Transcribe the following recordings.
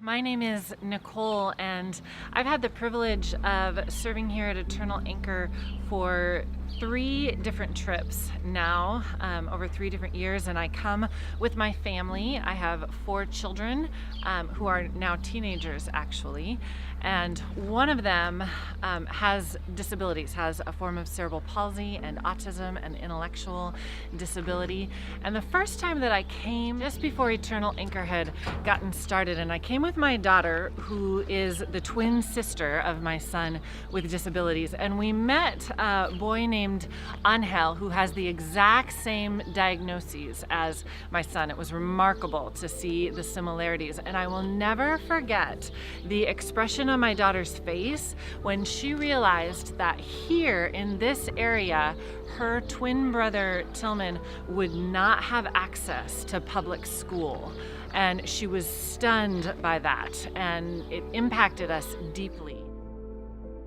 My name is Nicole, and I've had the privilege of serving here at Eternal Anchor for 3 different trips now, over 3 different years, and I come with my family. I have 4 children who are now teenagers, actually, and one of them has disabilities, has a form of cerebral palsy and autism and intellectual disability. And the first time that I came, just before Eternal Anchor had gotten started, and I came with my daughter, who is the twin sister of my son with disabilities, and we met a boy named Angel who has the exact same diagnoses as my son. It was remarkable to see the similarities, and I will never forget the expression on my daughter's face when she realized that here in this area her twin brother Tillman would not have access to public school. And she was stunned by that, and it impacted us deeply.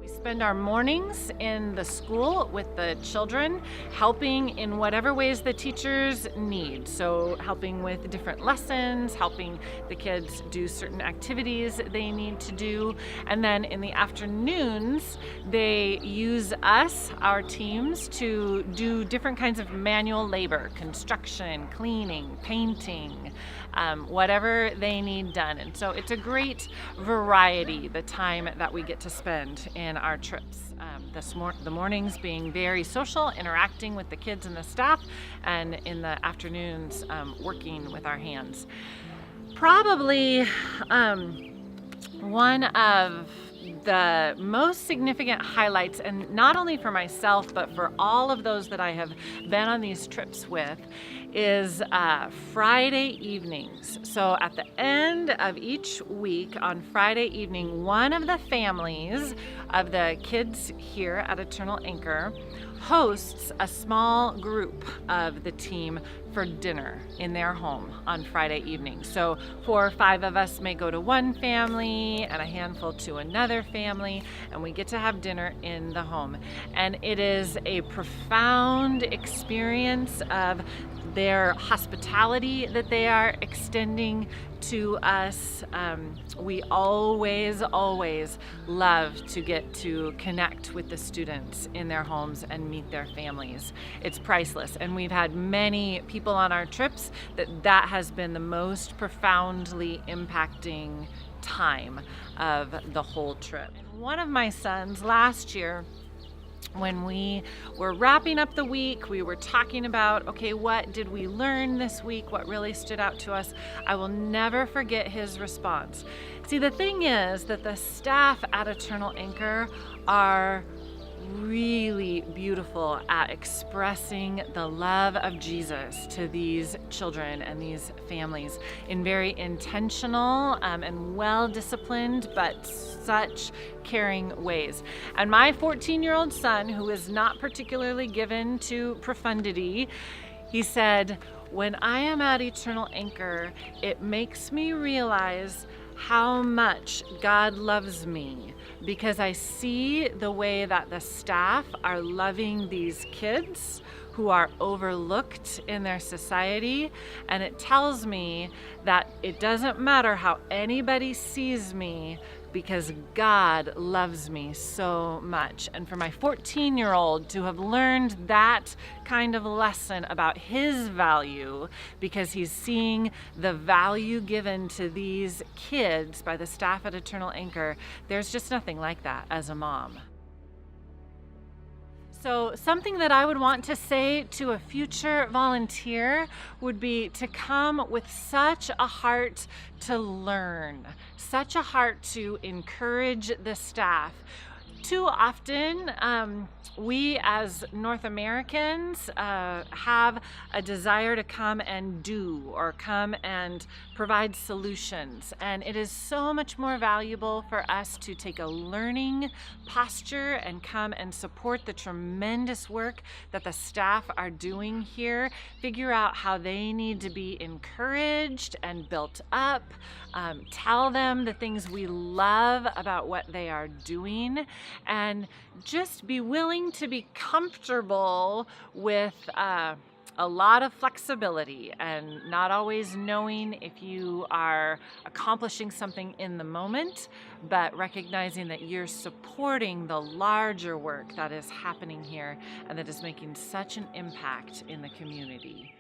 We spend our mornings in the school with the children, helping in whatever ways the teachers need. So helping with different lessons, helping the kids do certain activities they need to do. And then in the afternoons, they use us, our teams, to do different kinds of manual labor, construction, cleaning, painting, whatever they need done. And so it's a great variety, the time that we get to spend in our trips. The mornings being very social, interacting with the kids and the staff, and in the afternoons working with our hands. Probably one of the most significant highlights, and not only for myself but for all of those that I have been on these trips with, is Friday evenings. So at the end of each week on Friday evening, one of the families of the kids here at Eternal Anchor hosts a small group of the team for dinner in their home on Friday evening. So 4 or 5 of us may go to one family and a handful to another family, and we get to have dinner in the home. And it is a profound experience of their hospitality that they are extending to us. We always love to get to connect with the students in their homes and meet their families. It's priceless, and we've had many people on our trips that has been the most profoundly impacting time of the whole trip. One of my sons last year, when we were wrapping up the week, we were talking about, okay, what did we learn this week? What really stood out to us? I will never forget his response. See, the thing is that the staff at Eternal Anchor are really beautiful at expressing the love of Jesus to these children and these families in very intentional and well-disciplined but such caring ways. And my 14-year-old son, who is not particularly given to profundity, he said, "When I am at Eternal Anchor, it makes me realize how much God loves me, because I see the way that the staff are loving these kids who are overlooked in their society, and it tells me that it doesn't matter how anybody sees me, because God loves me so much." And for my 14-year-old to have learned that kind of lesson about his value, because he's seeing the value given to these kids by the staff at Eternal Anchor, there's just nothing like that as a mom. So something that I would want to say to a future volunteer would be to come with such a heart to learn, such a heart to encourage the staff. Too often, we as North Americans have a desire to come and do, or come and provide solutions. And it is so much more valuable for us to take a learning posture and come and support the tremendous work that the staff are doing here, figure out how they need to be encouraged and built up, tell them the things we love about what they are doing, and just be willing to be comfortable with a lot of flexibility and not always knowing if you are accomplishing something in the moment, but recognizing that you're supporting the larger work that is happening here and that is making such an impact in the community.